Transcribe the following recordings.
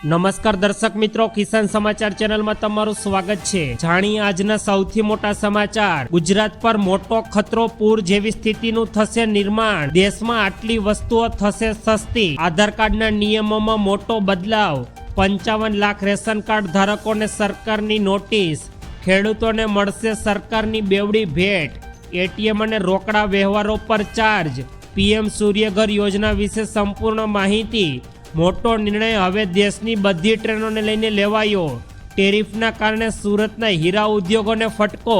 નમસ્કાર દર્શક મિત્રો, કિસાન સમાચાર ચેનલમાં તમારું સ્વાગત છે। જાણીએ આજના સૌથી મોટા સમાચાર। ગુજરાત પર મોટો ખતરો, પૂર જેવી સ્થિતિનું થશે નિર્માણ। દેશમાં આટલી વસ્તુઓ થશે સસ્તી। આધાર કાર્ડના નિયમોમાં મોટો બદલાવ। 55 લાખ રેશન કાર્ડ ધારકોને સરકારની નોટિસ। ખેડૂતોને મળશે સરકારની બેવડી ભેટ। એટીએમ અને રોકડા વ્યવહારો પર ચાર્જ। પીએમ સૂર્યઘર યોજના વિશે સંપૂર્ણ માહિતી। મોટો નિર્ણય હવે દેશની બધી ટ્રેનોને લઈને લેવાયો। ટેરિફના કારણે સુરતના હીરા ઉદ્યોગોને ફટકો।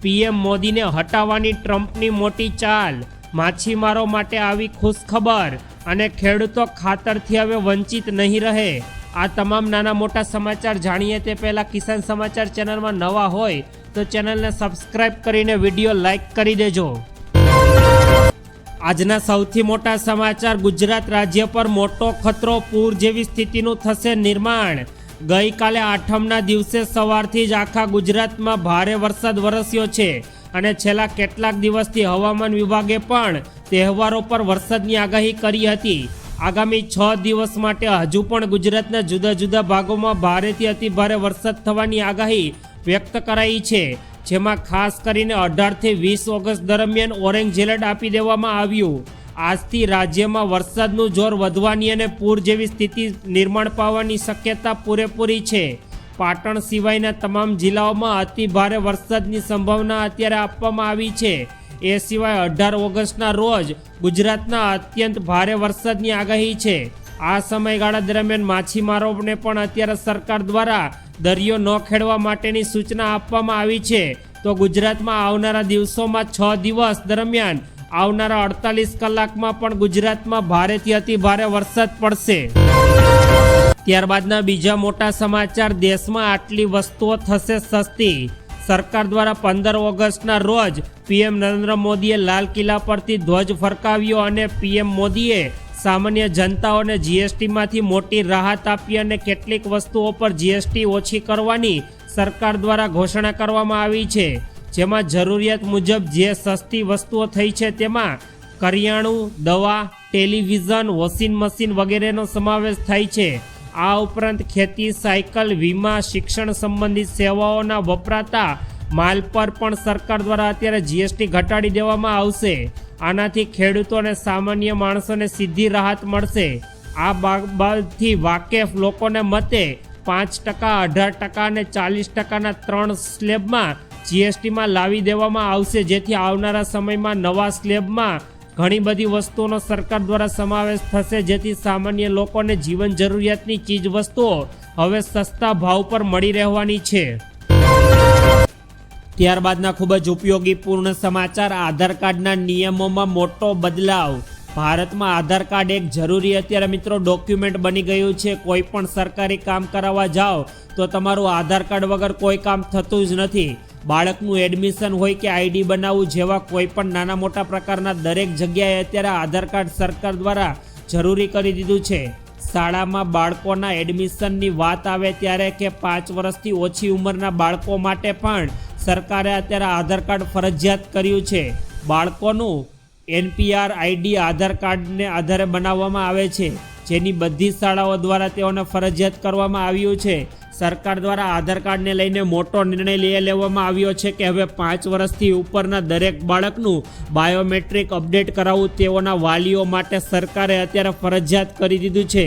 પીએમ મોદીને હટાવવાની ટ્રમ્પની મોટી ચાલ। માછીમારો માટે આવી ખુશખબર અને ખેડૂતો ખાતરથી હવે વંચિત નહીં રહે। આ તમામ નાના મોટા સમાચાર જાણીએ તે પહેલા કિસાન સમાચાર ચેનલમાં નવા હોય તો ચેનલને સબસ્ક્રાઇબ કરીને વિડીયો લાઈક કરી દેજો। આજના સૌથી મોટા સમાચાર। ગુજરાત રાજ્ય પર મોટો ખતરો, પૂર જેવી સ્થિતિનું થશે નિર્માણ। ગઈકાલે આઠમના દિવસે સવારથી જ આખા ગુજરાતમાં ભારે વરસાદ વરસ્યો છે અને છેલ્લા કેટલાક દિવસથી હવામાન વિભાગે પણ તહેવારો પર વરસાદની આગાહી કરી હતી। આગામી 6 દિવસ માટે હજુ પણ ગુજરાતના જુદા જુદા ભાગોમાં ભારેથી અતિ ભારે વરસાદ થવાની આગાહી વ્યક્ત કરાઈ છે, જેમાં ખાસ કરીને 18 થી 20 ઓગસ્ટ દરમિયાન ઓરેન્જ એલર્ટ આપી દેવામાં આવ્યું। આજથી રાજ્યમાં વરસાદનું જોર વધવાની અને પૂર જેવી સ્થિતિ નિર્માણ પામવાની શક્યતા પૂરેપૂરી છે। પાટણ સિવાયના તમામ જિલ્લાઓમાં અતિ ભારે વરસાદની સંભાવના અત્યારે આપવામાં આવી છે। એ સિવાય 18 ઓગસ્ટના રોજ ગુજરાતના અત્યંત ભારે વરસાદની આગાહી છે। આ સમયગાળા દરમિયાન માછીમારોને પણ અત્યારે સરકાર દ્વારા દરિયો ન ખેડવા માટેની સૂચના આપવામાં આવી છે। તો ગુજરાતમાં આવનારા દિવસોમાં 6 દિવસ દરમિયાન આવનારા 48 કલાકમાં પણ ગુજરાતમાં ભારેથી અતિ ભારે વરસાદ પડશે। ત્યારબાદના બીજા મોટા સમાચાર। દેશમાં આટલી વસ્તુઓ થશે સસ્તી। સરકાર દ્વારા 15 ઓગસ્ટના રોજ પીએમ નરેન્દ્ર મોદીએ લાલ કિલ્લા પરથી ધ્વજ ફરકાવ્યો અને પીએમ મોદીએ સામાન્ય જનતાઓને જીએસટીમાંથી મોટી રાહત આપી અને કેટલીક વસ્તુઓ પર જીએસટી ઓછી કરવાની સરકાર દ્વારા ઘોષણા કરવામાં આવી છે, જેમાં જરૂરિયાત મુજબ જે સસ્તી વસ્તુઓ થઈ છે તેમાં કરિયાણું, દવા, ટેલિવિઝન, વોશિંગ મશીન વગેરેનો સમાવેશ થાય છે। આ ઉપરાંત ખેતી, સાયકલ, વીમા, શિક્ષણ સંબંધિત સેવાઓના વપરાતા માલ પર પણ સરકાર દ્વારા અત્યારે જીએસટી ઘટાડી દેવામાં આવશે। આનાથી ખેડૂતો અને સામાન્ય માણસોને સીધી રાહત મળશે। આ બાબતથી વાકેફ લોકોને મતે 5%, 18% અને 40%ના 3 સ્લેબમાં જીએસટીમાં લાવી દેવામાં આવશે, જેથી આવનારા સમયમાં નવા સ્લેબમાં ઘણી બધી વસ્તુઓનો સરકાર દ્વારા સમાવેશ થશે, જેથી સામાન્ય લોકોને જીવન જરૂરિયાતની ચીજ વસ્તુઓ હવે સસ્તા ભાવ પર મળી રહેવાની છે। ત્યારબાદના ખૂબ જ ઉપયોગી પૂર્ણ સમાચાર। આધાર કાર્ડના નિયમોમાં મોટો બદલાવ। ભારતમાં આધાર કાર્ડ એક જરૂરી અત્યારે મિત્રો ડોક્યુમેન્ટ બની ગયું છે। કોઈ પણ સરકારી કામ કરાવવા જાઓ તો તમારું આધાર કાર્ડ વગર કોઈ કામ થતું જ નથી। બાળકનું એડમિશન હોય કે આઈડી બનાવવું જેવા કોઈ પણ નાના મોટા પ્રકારના દરેક જગ્યાએ અત્યારે આધાર કાર્ડ સરકાર દ્વારા જરૂરી કરી દીધું છે। શાળામાં બાળકોના એડમિશનની વાત આવે ત્યારે કે 5 વર્ષથી ઓછી ઉંમરના બાળકો માટે પણ સરકારે અત્યારે આધાર કાર્ડ ફરજિયાત કર્યું છે। બાળકોનું એનપીઆર આઈડી આધાર કાર્ડને આધારે બનાવવામાં આવે છે, જેની બધી શાળાઓ દ્વારા તેઓને ફરજિયાત કરવામાં આવ્યું છે। સરકાર દ્વારા આધાર કાર્ડને લઈને મોટો નિર્ણય લેવામાં આવ્યો છે કે હવે 5 વર્ષથી ઉપરના દરેક બાળકનું બાયોમેટ્રિક અપડેટ કરાવવું તેઓના વાલીઓ માટે સરકારે અત્યારે ફરજિયાત કરી દીધું છે।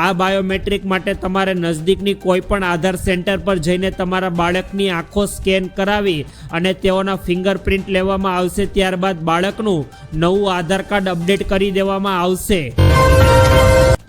આ બાયોમેટ્રિક માટે તમારે નજદીકની કોઈ પણ આધાર સેન્ટર પર જઈને તમારા બાળકની આંખો સ્કેન કરાવી અને તેઓના ફિંગરપ્રિન્ટ લેવામાં આવશે। ત્યારબાદ બાળકનું નવું આધાર કાર્ડ અપડેટ કરી દેવામાં આવશે।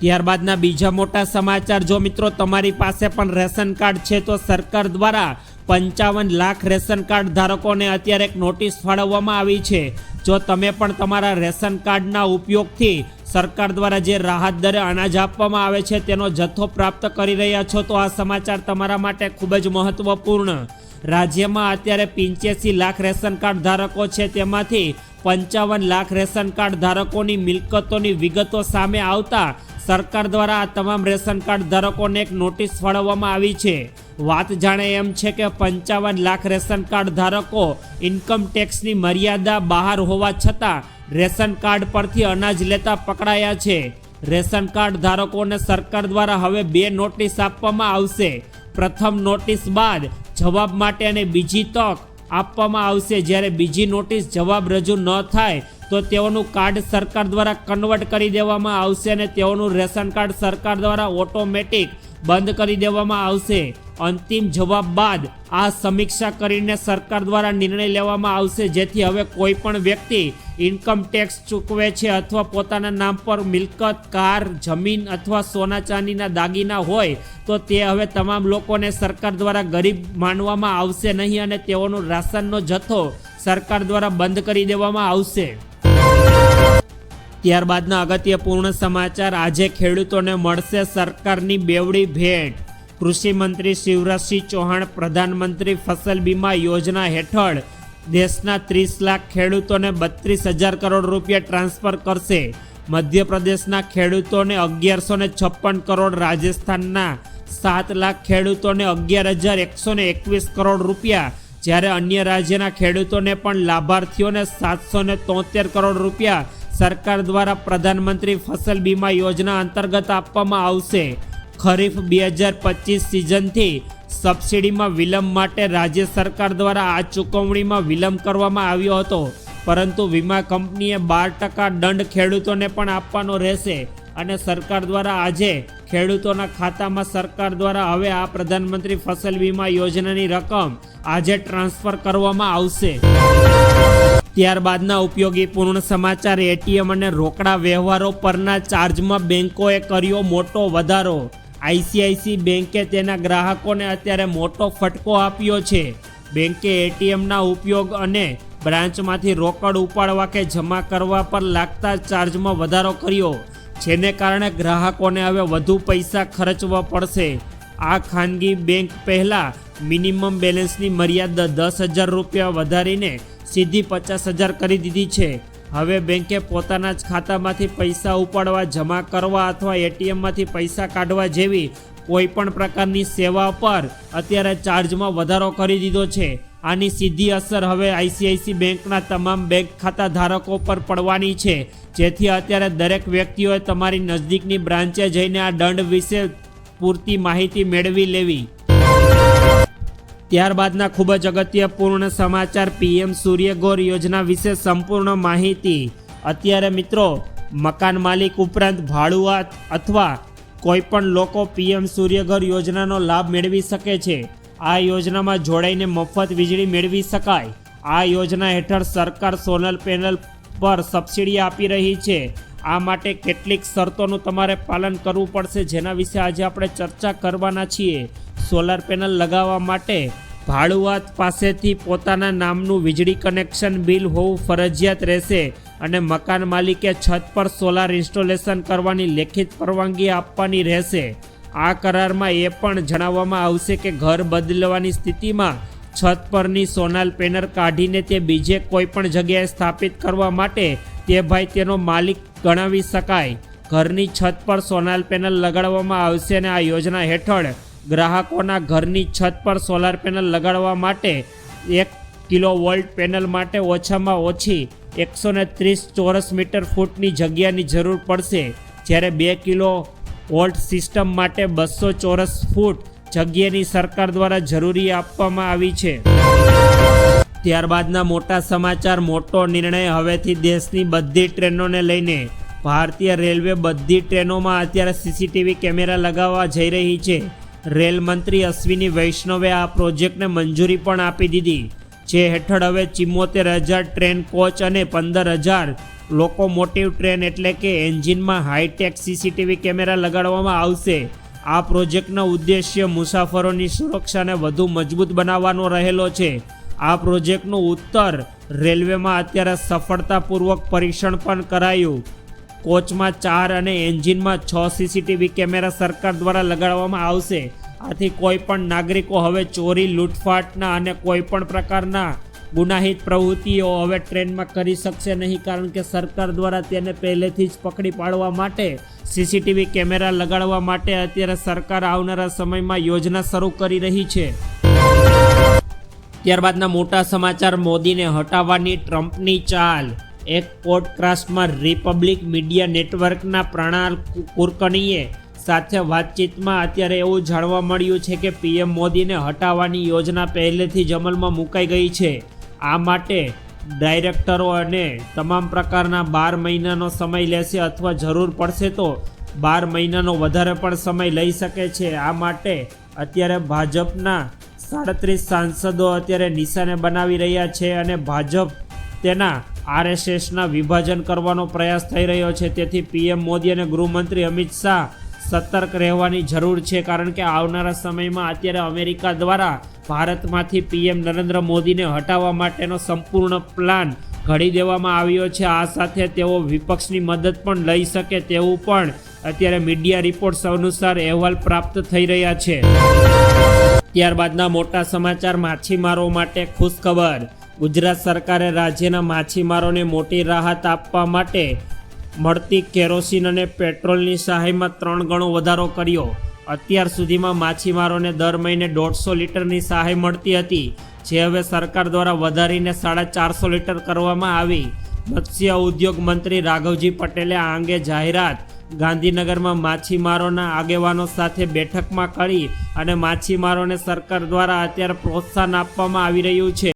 ત્યારબાદના બીજા મોટા સમાચાર। જો મિત્રો તમારી પાસે પણ રેશન કાર્ડ છે તો સરકાર દ્વારા 55 લાખ રેશન કાર્ડ ધારકોને અત્યારે એક નોટિસ ફાળવવામાં આવી છે। જો તમે પણ તમારા રેશન કાર્ડના ઉપયોગથી સરકાર દ્વારા જે રાહત દરે અનાજ આપવામાં આવે છે તેનો જથ્થો પ્રાપ્ત કરી રહ્યા છો તો આ સમાચાર તમારા માટે ખૂબ જ મહત્વપૂર્ણ। રાજ્યમાં અત્યારે 85 લાખ રેશન કાર્ડ ધારકો છે, તેમાંથી 55 લાખ રેશન કાર્ડ ધારકોની મિલકતોની વિગતો સામે આવતા સરકાર દ્વારા આ તમામ રેશન કાર્ડ ધારકોને એક નોટિસ ફાળવવામાં આવી છે। વાત જાણે એમ છે કે 55 લાખ રેશન કાર્ડ ધારકો ઇન્કમ ટેક્સની મર્યાદા બહાર હોવા છતાં રેશન કાર્ડ પરથી અનાજ લેતા પકડાયા છે। રેશન કાર્ડ ધારકોને સરકાર દ્વારા હવે 2 નોટિસ આપવામાં આવશે. પ્રથમ નોટિસ બાદ જવાબ માટે અને બીજી તક આપવામાં આવશે. જ્યારે બીજી નોટિસ જવાબ રજૂ ન થાય તો તેઓનું કાર્ડ સરકાર દ્વારા કન્વર્ટ કરી દેવામાં આવશે અને તેઓનું રેશન કાર્ડ સરકાર દ્વારા ઓટોમેટિક બંધ કરી દેવામાં આવશે. અંતિમ જવાબ બાદ આ સમીક્ષા કરીને સરકાર દ્વારા નિર્ણય લેવામાં આવશે, જેથી હવે કોઈ પણ વ્યક્તિ ઇન્કમ ટેક્સ ચૂકવે છે અથવા પોતાના નામ પર મિલકત, કાર, જમીન અથવા સોના ચાંદીના દાગીના હોય તો તે હવે તમામ લોકોને સરકાર દ્વારા ગરીબ માનવામાં આવશે નહીં અને તેઓનો રાશનનો જથ્થો સરકાર દ્વારા બંધ કરી દેવામાં આવશે. ત્યારબાદના અગત્યપૂર્ણ સમાચાર. આજે ખેડૂતોને મળશે સરકારની બેવડી ભેટ. કૃષિ મંત્રી શિવરાજસિંહ ચૌહાણ પ્રધાનમંત્રી ફસલ બીમા યોજના હેઠળ દેશના 30 લાખ ખેડૂતોને 32,000 કરોડ રૂપિયા ટ્રાન્સફર કરશે. મધ્યપ્રદેશના ખેડૂતોને 1156 કરોડ, રાજસ્થાનના 7 લાખ ખેડૂતોને 11,121 કરોડ રૂપિયા, જ્યારે અન્ય રાજ્યના ખેડૂતોને પણ લાભાર્થીઓને 773 કરોડ રૂપિયા સરકાર દ્વારા પ્રધાનમંત્રી ફસલ બીમા યોજના અંતર્ગત આપવામાં આવશે. ખરીફ 2025 સિઝનથી સબસિડીમાં વિલંબ માટે રાજ્ય સરકાર દ્વારા આ ચૂકવણીમાં વિલંબ કરવામાં આવ્યો હતો, પરંતુ વીમા કંપનીએ 12% દંડ ખેડૂતોને પણ આપવાનો રહેશે અને સરકાર દ્વારા આજે ખેડૂતોના ખાતામાં સરકાર દ્વારા હવે આ પ્રધાનમંત્રી ફસલ બીમા યોજનાની રકમ આજે ટ્રાન્સફર કરવામાં આવશે. ત્યારબાદના ઉપયોગી પૂર્ણ સમાચાર. એટીએમ અને રોકડા વ્યવહારો પરના ચાર્જમાં બેંકોએ કર્યો મોટો વધારો. આઈસીઆઈસી બેંકે તેના ગ્રાહકોને અત્યારે મોટો ફટકો આપ્યો છે. બેંકે એટીએમના ઉપયોગ અને બ્રાન્ચમાંથી રોકડ ઉપાડવા કે જમા કરવા પર લાગતા ચાર્જમાં વધારો કર્યો, જેને કારણે ગ્રાહકોને હવે વધુ પૈસા ખર્ચવા પડશે. આ ખાનગી બેંક પહેલાં મિનિમમ બેલેન્સની મર્યાદા 10,000 રૂપિયા વધારીને સીધી 50,000 કરી દીધી છે. હવે બેંકે પોતાના જ ખાતામાંથી પૈસા ઉપાડવા, જમા કરવા અથવા એટીએમમાંથી પૈસા કાઢવા જેવી કોઈ પણ પ્રકારની સેવા પર અત્યારે ચાર્જમાં વધારો કરી દીધો છે. આની સીધી અસર હવે આઈસીઆઈસી બેંકના તમામ બેંક ખાતા ધારકો પર પડવાની છે, જેથી અત્યારે દરેક વ્યક્તિઓએ તમારી નજદીકની બ્રાન્ચે જઈને આ દંડ વિશે પૂરતી માહિતી મેળવી લેવી. ત્યારબાદના ખૂબ જ અગત્યપૂર્ણ સમાચાર. પીએમ સૂર્યઘર યોજના વિશે સંપૂર્ણ માહિતી. અત્યારે મિત્રો મકાન માલિક ઉપરાંત ભાડુઆત અથવા કોઈ પણ લોકો પીએમ સૂર્યઘર યોજનાનો લાભ મેળવી શકે છે. આ યોજનામાં જોડાઈને મફત વીજળી મેળવી શકાય. આ યોજના હેઠળ સરકાર સોલર પેનલ પર સબસિડી આપી રહી છે. આ માટે કેટલીક શરતોનું તમારે પાલન કરવું પડશે, જેના વિશે આજે આપણે ચર્ચા કરવાના છીએ. સોલાર પેનલ લગાવવા માટે ભાડુઆત પાસેથી પોતાના નામનું વીજળી કનેક્શન બિલ હોવું ફરજિયાત રહેશે અને મકાન માલિકે છત પર સોલાર ઇન્સ્ટોલેશન કરવાની લેખિત પરવાનગી આપવાની રહેશે. આ કરારમાં એ પણ જણાવવામાં આવશે કે ઘર બદલવાની સ્થિતિમાં છત પરની સોલાર પેનલ કાઢીને તે બીજે કોઈ પણ જગ્યાએ સ્થાપિત કરવા માટે તે ભાઈ તેનો માલિક ગણાવી શકાય. ઘરની છત પર સોલાર પેનલ લગાડવામાં આવશે અને આ યોજના હેઠળ ગ્રાહકોના ઘરની છત પર સોલાર પેનલ લગાડવા માટે 1 કિલોવોલ્ટ પેનલ માટે ઓછામાં ઓછી 130 ચોરસ મીટર ફૂટની જગ્યાની જરૂર પડશે, જ્યારે 2 કિલોવોલ્ટ સિસ્ટમ માટે 200 ચોરસ ફૂટ જગ્યાની સરકાર દ્વારા જરૂરી આપવામાં આવી છે. ત્યારબાદના મોટા સમાચાર. મોટો નિર્ણય હવેથી દેશની બધી ટ્રેનોને લઈને. ભારતીય રેલવે બધી ટ્રેનોમાં અત્યારે સીસીટીવી કેમેરા લગાવવા જઈ રહી છે. રેલ મંત્રી અશ્વિની વૈષ્ણવે આ પ્રોજેક્ટને મંજૂરી પણ આપી દીધી, જે હેઠળ હવે 74,000 ટ્રેન કોચ અને 15,000 લોકોમોટિવ ટ્રેન એટલે કે એન્જિનમાં હાઈટેક સીસીટીવી કેમેરા લગાડવામાં આવશે. આ પ્રોજેક્ટનો ઉદ્દેશ્ય મુસાફરોની સુરક્ષાને વધુ મજબૂત બનાવવાનો રહેલો છે. આ પ્રોજેક્ટનું ઉત્તર રેલવેમાં અત્યારે સફળતાપૂર્વક પરીક્ષણ પણ કરાયું. કોચમાં 4 અને એન્જિનમાં 6 સીસીટીવી કેમેરા સરકાર દ્વારા લગાડવામાં આવશે. આથી કોઈ પણ નાગરિકો હવે ચોરી, લૂંટફાટના અને કોઈ પણ પ્રકારના ગુનાહિત પ્રવૃત્તિઓ હવે ટ્રેનમાં કરી શકશે નહીં, કારણ કે સરકાર દ્વારા તેને પહેલેથી જ પકડી પાડવા માટે સીસીટીવી કેમેરા લગાડવા માટે અત્યારે સરકાર આવનારા સમયમાં યોજના શરૂ કરી રહી છે. ત્યારબાદના મોટા સમાચાર. મોદીને હટાવવાની ટ્રમ્પની ચાલ. એક પોડકાસ્ટમાં રિપબ્લિક મીડિયા નેટવર્કના પ્રણાલ કુરકનીએ સાથે વાતચીતમાં અત્યારે એવું જાણવા મળ્યું છે કે પીએમ મોદીને હટાવવાની યોજના પહેલેથી જ અમલમાં મુકાઈ ગઈ છે. આ માટે ડાયરેક્ટરો અને તમામ પ્રકારના 12 મહિનાનો સમય લેશે અથવા જરૂર પડશે તો 12 મહિનાનો વધારે પણ સમય લઈ શકે છે. આ માટે અત્યારે ભાજપના 37 સાંસદો અત્યારે નિશાને બનાવી રહ્યા છે અને ભાજપ તેના RSSના વિભાજન કરવાનો પ્રયાસ થઈ રહ્યો છે. તેથી પીએમ મોદી અને ગૃહમંત્રી અમિત શાહ સતર્ક રહેવાની જરૂર છે, કારણ કે આવનારા સમયમાં અત્યારે અમેરિકા દ્વારા ભારતમાંથી પીએમ નરેન્દ્ર મોદીને હટાવવા માટેનો સંપૂર્ણ પ્લાન ઘડી દેવામાં આવ્યો છે. આ સાથે તેઓ વિપક્ષની મદદ પણ લઈ શકે તેવું પણ અત્યારે મીડિયા રિપોર્ટ્સ અનુસાર અહેવાલ પ્રાપ્ત થઈ રહ્યા છે. ત્યારબાદના મોટા સમાચાર માછીમારો માટે ખુશખબર. ગુજરાત સરકારે રાજ્યના માછીમારોને મોટી રાહત આપવા માટે મળતી કેરોસીન અને પેટ્રોલની સહાયમાં 3 ગણો વધારો કર્યો. અત્યાર સુધીમાં માછીમારોને દર મહિને 150 લીટરની સહાય મળતી હતી, જે હવે સરકાર દ્વારા વધારીને 450 લીટર કરવામાં આવી. મત્સ્ય ઉદ્યોગ મંત્રી રાઘવજી પટેલે આ અંગે જાહેરાત ગાંધીનગરમાં માછીમારોના આગેવાનો સાથે બેઠકમાં કરી અને માછીમારોને સરકાર દ્વારા અત્યારે પ્રોત્સાહન આપવામાં આવી રહ્યું છે.